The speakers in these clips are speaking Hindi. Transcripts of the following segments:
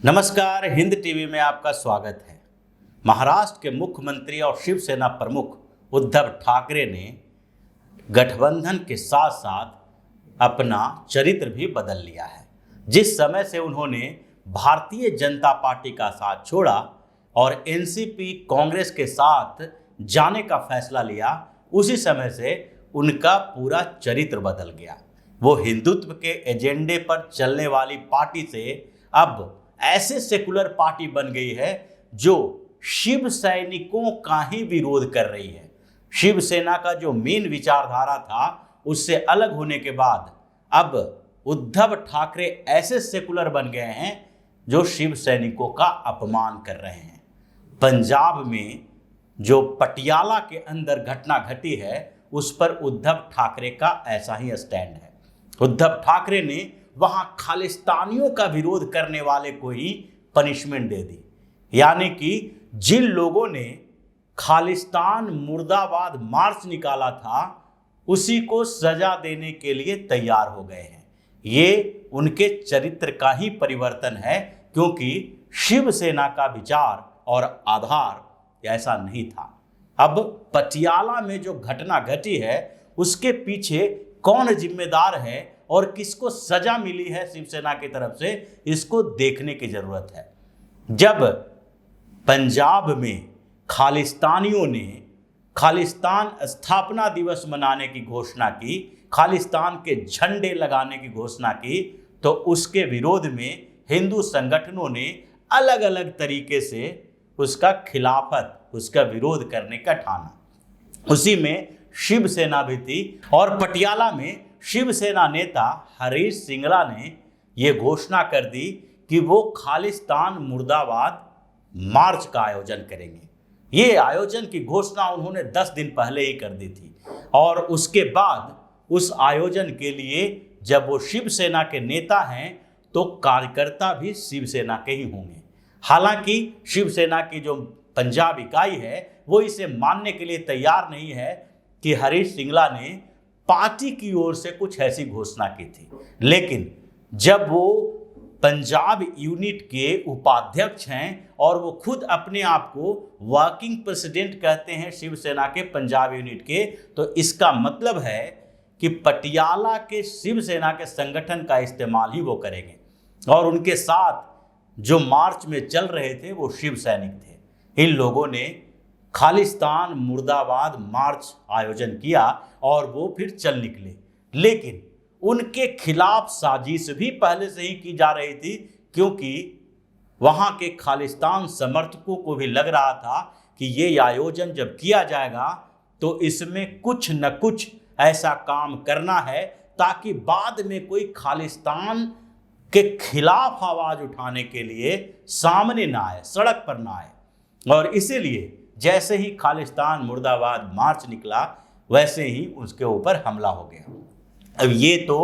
नमस्कार, हिंद टीवी में आपका स्वागत है। महाराष्ट्र के मुख्यमंत्री और शिवसेना प्रमुख उद्धव ठाकरे ने गठबंधन के साथ साथ अपना चरित्र भी बदल लिया है। जिस समय से उन्होंने भारतीय जनता पार्टी का साथ छोड़ा और एनसीपी कांग्रेस के साथ जाने का फैसला लिया, उसी समय से उनका पूरा चरित्र बदल गया। वो हिंदुत्व के एजेंडे पर चलने वाली पार्टी से अब ऐसे सेकुलर पार्टी बन गई है जो शिव सैनिकों का ही विरोध कर रही है। शिवसेना का जो मेन विचारधारा था उससे अलग होने के बाद अब उद्धव ठाकरे ऐसे सेकुलर बन गए हैं जो शिव सैनिकों का अपमान कर रहे हैं। पंजाब में जो पटियाला के अंदर घटना घटी है उस पर उद्धव ठाकरे का ऐसा ही स्टैंड है। उद्धव ठाकरे ने वहां खालिस्तानियों का विरोध करने वाले को ही पनिशमेंट दे दी, यानी कि जिन लोगों ने खालिस्तान मुर्दाबाद मार्च निकाला था उसी को सजा देने के लिए तैयार हो गए हैं। ये उनके चरित्र का ही परिवर्तन है, क्योंकि शिवसेना का विचार और आधार ऐसा नहीं था। अब पटियाला में जो घटना घटी है उसके पीछे कौन जिम्मेदार है और किसको सजा मिली है शिवसेना की तरफ से, इसको देखने की जरूरत है। जब पंजाब में खालिस्तानियों ने खालिस्तान स्थापना दिवस मनाने की घोषणा की, खालिस्तान के झंडे लगाने की घोषणा की, तो उसके विरोध में हिंदू संगठनों ने अलग अलग तरीके से उसका खिलाफत, उसका विरोध करने का ठाना। उसी में शिवसेना भी थी और पटियाला में शिवसेना नेता हरीश सिंगला ने यह घोषणा कर दी कि वो खालिस्तान मुर्दाबाद मार्च का आयोजन करेंगे। ये आयोजन की घोषणा उन्होंने 10 दिन पहले ही कर दी थी और उसके बाद उस आयोजन के लिए जब वो शिवसेना के नेता हैं तो कार्यकर्ता भी शिवसेना के ही होंगे। हालांकि शिवसेना की जो पंजाब इकाई है वो इसे मानने के लिए तैयार नहीं है कि हरीश सिंगला ने पार्टी की ओर से कुछ ऐसी घोषणा की थी। लेकिन जब वो पंजाब यूनिट के उपाध्यक्ष हैं और वो खुद अपने आप को वर्किंग प्रेसिडेंट कहते हैं शिवसेना के पंजाब यूनिट के, तो इसका मतलब है कि पटियाला के शिवसेना के संगठन का इस्तेमाल ही वो करेंगे। और उनके साथ जो मार्च में चल रहे थे वो शिव सैनिक थे। इन लोगों ने खालिस्तान मुर्दाबाद मार्च आयोजन किया और वो फिर चल निकले। लेकिन उनके खिलाफ साजिश भी पहले से ही की जा रही थी, क्योंकि वहां के खालिस्तान समर्थकों को भी लग रहा था कि ये आयोजन जब किया जाएगा तो इसमें कुछ न कुछ ऐसा काम करना है ताकि बाद में कोई खालिस्तान के खिलाफ आवाज उठाने के लिए सामने ना आए, सड़क पर ना आए। और इसीलिए जैसे ही खालिस्तान मुर्दाबाद मार्च निकला वैसे ही उसके ऊपर हमला हो गया। अब ये तो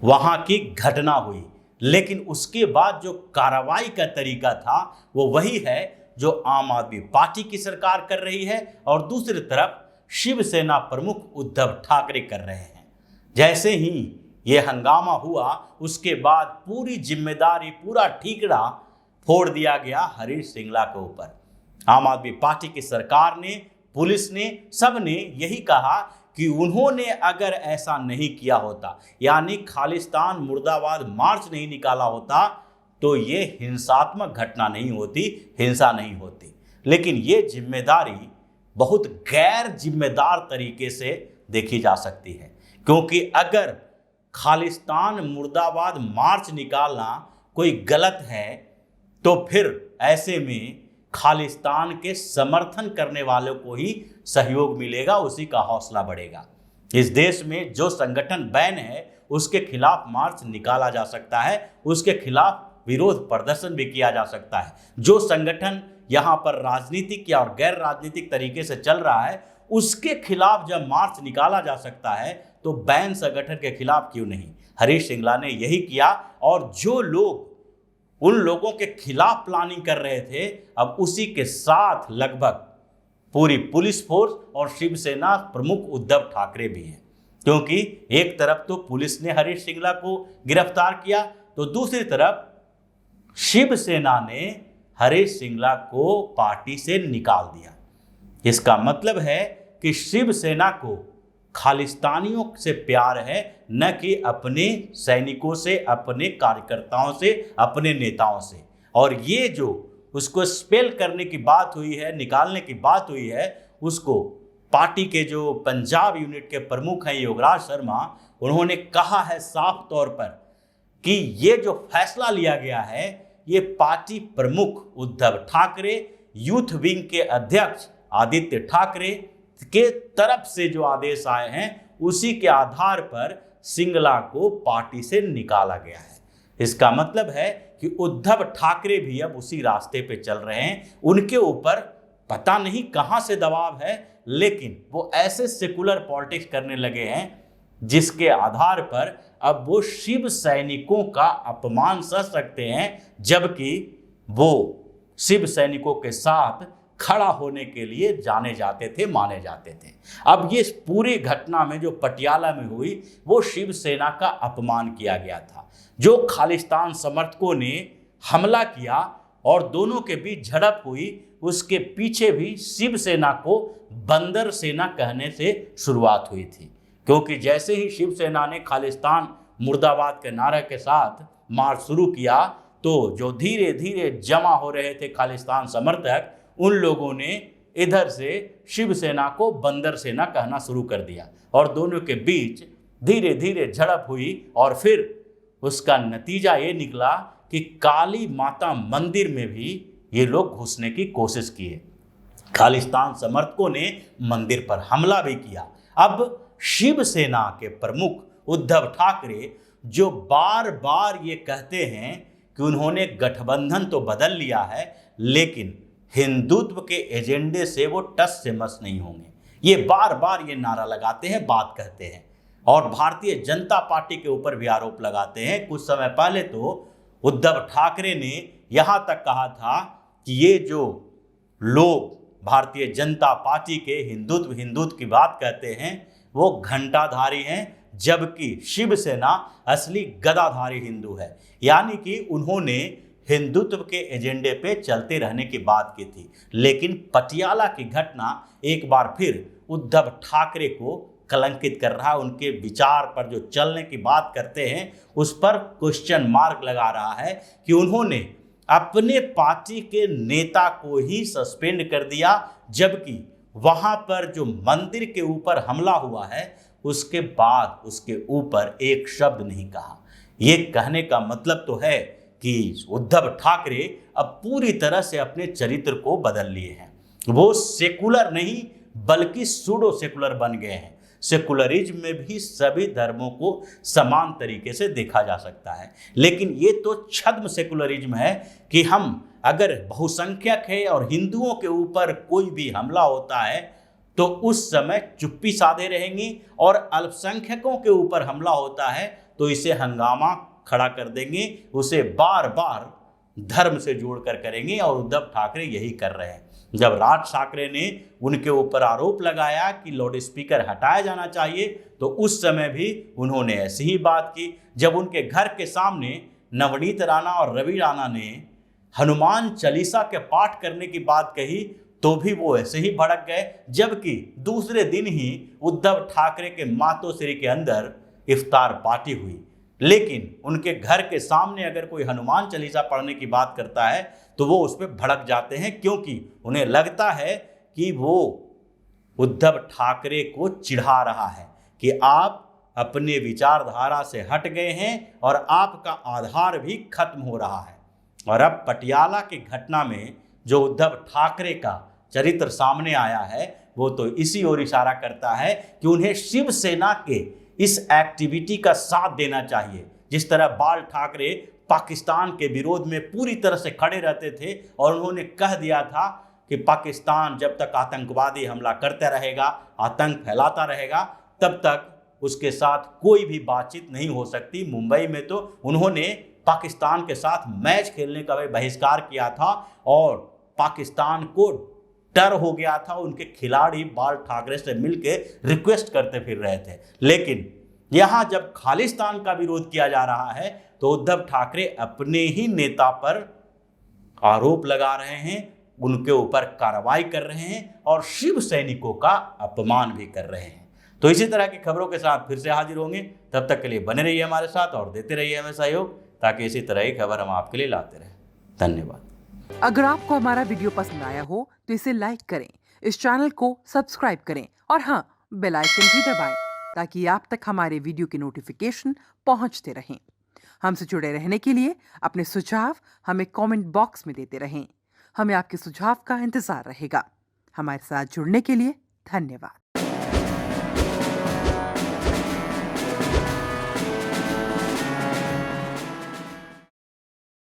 वहां की घटना हुई, लेकिन उसके बाद जो कार्रवाई का तरीका था वो वही है जो आम आदमी पार्टी की सरकार कर रही है और दूसरी तरफ शिवसेना प्रमुख उद्धव ठाकरे कर रहे हैं। जैसे ही ये हंगामा हुआ उसके बाद पूरी जिम्मेदारी, पूरा ठीकरा फोड़ दिया गया हरीश सिंगला के ऊपर। आम आदमी पार्टी की सरकार ने, पुलिस ने, सब ने यही कहा कि उन्होंने अगर ऐसा नहीं किया होता, यानी खालिस्तान मुर्दाबाद मार्च नहीं निकाला होता, तो ये हिंसात्मक घटना नहीं होती, हिंसा नहीं होती। लेकिन ये जिम्मेदारी बहुत गैर जिम्मेदार तरीके से देखी जा सकती है, क्योंकि अगर खालिस्तान मुर्दाबाद मार्च निकालना कोई गलत है तो फिर ऐसे में खालिस्तान के समर्थन करने वालों को ही सहयोग मिलेगा, उसी का हौसला बढ़ेगा। इस देश में जो संगठन बैन है उसके खिलाफ मार्च निकाला जा सकता है, उसके खिलाफ विरोध प्रदर्शन भी किया जा सकता है। जो संगठन यहाँ पर राजनीतिक या और गैर राजनीतिक तरीके से चल रहा है उसके खिलाफ जब मार्च निकाला जा सकता है तो बैन संगठन के खिलाफ क्यों नहीं। हरीश सिंगला ने यही किया और जो लोग उन लोगों के खिलाफ प्लानिंग कर रहे थे अब उसी के साथ लगभग पूरी पुलिस फोर्स और शिवसेना प्रमुख उद्धव ठाकरे भी हैं। क्योंकि एक तरफ तो पुलिस ने हरीश सिंगला को गिरफ्तार किया तो दूसरी तरफ शिवसेना ने हरीश सिंगला को पार्टी से निकाल दिया। इसका मतलब है कि शिवसेना को खालिस्तानियों से प्यार है, न कि अपने सैनिकों से, अपने कार्यकर्ताओं से, अपने नेताओं से। और ये जो उसको स्पेल करने की बात हुई है, निकालने की बात हुई है, उसको पार्टी के जो पंजाब यूनिट के प्रमुख हैं योगराज शर्मा, उन्होंने कहा है साफ तौर पर कि ये जो फैसला लिया गया है ये पार्टी प्रमुख उद्धव ठाकरे, यूथ विंग के अध्यक्ष आदित्य ठाकरे के तरफ से जो आदेश आए हैं उसी के आधार पर सिंगला को पार्टी से निकाला गया है। इसका मतलब है कि उद्धव ठाकरे भी अब उसी रास्ते पे चल रहे हैं। उनके ऊपर पता नहीं कहां से दबाव है, लेकिन वो ऐसे सेकुलर पॉलिटिक्स करने लगे हैं जिसके आधार पर अब वो शिव सैनिकों का अपमान सह सकते हैं, जबकि वो शिव सैनिकों के साथ खड़ा होने के लिए जाने जाते थे, माने जाते थे। अब ये पूरी घटना में जो पटियाला में हुई वो शिवसेना का अपमान किया गया था। जो खालिस्तान समर्थकों ने हमला किया और दोनों के बीच झड़प हुई, उसके पीछे भी शिवसेना को बंदर सेना कहने से शुरुआत हुई थी, क्योंकि जैसे ही शिवसेना ने खालिस्तान मुर्दाबाद के नारे के साथ मार्च शुरू किया तो जो धीरे धीरे जमा हो रहे थे खालिस्तान समर्थक, उन लोगों ने इधर से शिवसेना को बंदर सेना कहना शुरू कर दिया और दोनों के बीच धीरे धीरे झड़प हुई। और फिर उसका नतीजा ये निकला कि काली माता मंदिर में भी ये लोग घुसने की कोशिश किए। खालिस्तान समर्थकों ने मंदिर पर हमला भी किया। अब शिवसेना के प्रमुख उद्धव ठाकरे जो बार बार ये कहते हैं कि उन्होंने गठबंधन तो बदल लिया है, लेकिन हिंदुत्व के एजेंडे से वो टस से मस नहीं होंगे, ये बार बार ये नारा लगाते हैं, बात कहते हैं और भारतीय जनता पार्टी के ऊपर भी आरोप लगाते हैं। कुछ समय पहले तो उद्धव ठाकरे ने यहाँ तक कहा था कि ये जो लोग भारतीय जनता पार्टी के हिंदुत्व की बात कहते हैं वो घंटाधारी हैं, जबकि शिवसेना असली गदाधारी हिंदू है। यानी कि उन्होंने हिंदुत्व के एजेंडे पे चलते रहने की बात की थी। लेकिन पटियाला की घटना एक बार फिर उद्धव ठाकरे को कलंकित कर रहा है। उनके विचार पर जो चलने की बात करते हैं उस पर क्वेश्चन मार्क लगा रहा है कि उन्होंने अपने पार्टी के नेता को ही सस्पेंड कर दिया, जबकि वहां पर जो मंदिर के ऊपर हमला हुआ है उसके बाद उसके ऊपर एक शब्द नहीं कहा। ये कहने का मतलब तो है कि उद्धव ठाकरे अब पूरी तरह से अपने चरित्र को बदल लिए हैं। वो सेकुलर नहीं बल्कि सूडो सेकुलर बन गए हैं। सेकुलरिज्म में भी सभी धर्मों को समान तरीके से देखा जा सकता है, लेकिन ये तो छद्म सेकुलरिज्म है कि हम अगर बहुसंख्यक है और हिंदुओं के ऊपर कोई भी हमला होता है तो उस समय चुप्पी साधे रहेंगे, और अल्पसंख्यकों के ऊपर हमला होता है तो इसे हंगामा खड़ा कर देंगे, उसे बार बार धर्म से जोड़कर करेंगे। और उद्धव ठाकरे यही कर रहे हैं। जब राज ठाकरे ने उनके ऊपर आरोप लगाया कि लाउड स्पीकर हटाया जाना चाहिए तो उस समय भी उन्होंने ऐसी ही बात की। जब उनके घर के सामने नवनीत राणा और रवि राणा ने हनुमान चालीसा के पाठ करने की बात कही तो भी वो ऐसे ही भड़क गए, जबकि दूसरे दिन ही उद्धव ठाकरे के मातोश्री के अंदर इफ्तार पार्टी हुई। लेकिन उनके घर के सामने अगर कोई हनुमान चालीसा पढ़ने की बात करता है तो वो उस पर भड़क जाते हैं, क्योंकि उन्हें लगता है कि वो उद्धव ठाकरे को चिढ़ा रहा है कि आप अपने विचारधारा से हट गए हैं और आपका आधार भी खत्म हो रहा है। और अब पटियाला की घटना में जो उद्धव ठाकरे का चरित्र सामने आया है वो तो इसी ओर इशारा करता है कि उन्हें शिवसेना के इस एक्टिविटी का साथ देना चाहिए। जिस तरह बाल ठाकरे पाकिस्तान के विरोध में पूरी तरह से खड़े रहते थे और उन्होंने कह दिया था कि पाकिस्तान जब तक आतंकवादी हमला करता रहेगा, आतंक फैलाता रहेगा, तब तक उसके साथ कोई भी बातचीत नहीं हो सकती। मुंबई में तो उन्होंने पाकिस्तान के साथ मैच खेलने का भी बहिष्कार किया था और पाकिस्तान को डर हो गया था। उनके खिलाड़ी बाल ठाकरे से मिलकर रिक्वेस्ट करते फिर रहे थे। लेकिन यहाँ जब खालिस्तान का विरोध किया जा रहा है तो उद्धव ठाकरे अपने ही नेता पर आरोप लगा रहे हैं, उनके ऊपर कार्रवाई कर रहे हैं और शिव सैनिकों का अपमान भी कर रहे हैं। तो इसी तरह की खबरों के साथ फिर से हाजिर होंगे। तब तक के लिए बने रहिए हमारे साथ और देते रहिए हमें सहयोग, ताकि इसी तरह की खबर हम आपके लिए लाते रहें। धन्यवाद। अगर आपको हमारा वीडियो पसंद आया हो तो इसे लाइक करें, इस चैनल को सब्सक्राइब करें और हाँ, बेल आइकन भी दबाएं ताकि आप तक हमारे वीडियो की नोटिफिकेशन पहुंचते रहें। हमसे जुड़े रहने के लिए अपने सुझाव हमें कमेंट बॉक्स में देते रहें। हमें आपके सुझाव का इंतजार रहेगा। हमारे साथ जुड़ने के लिए धन्यवाद।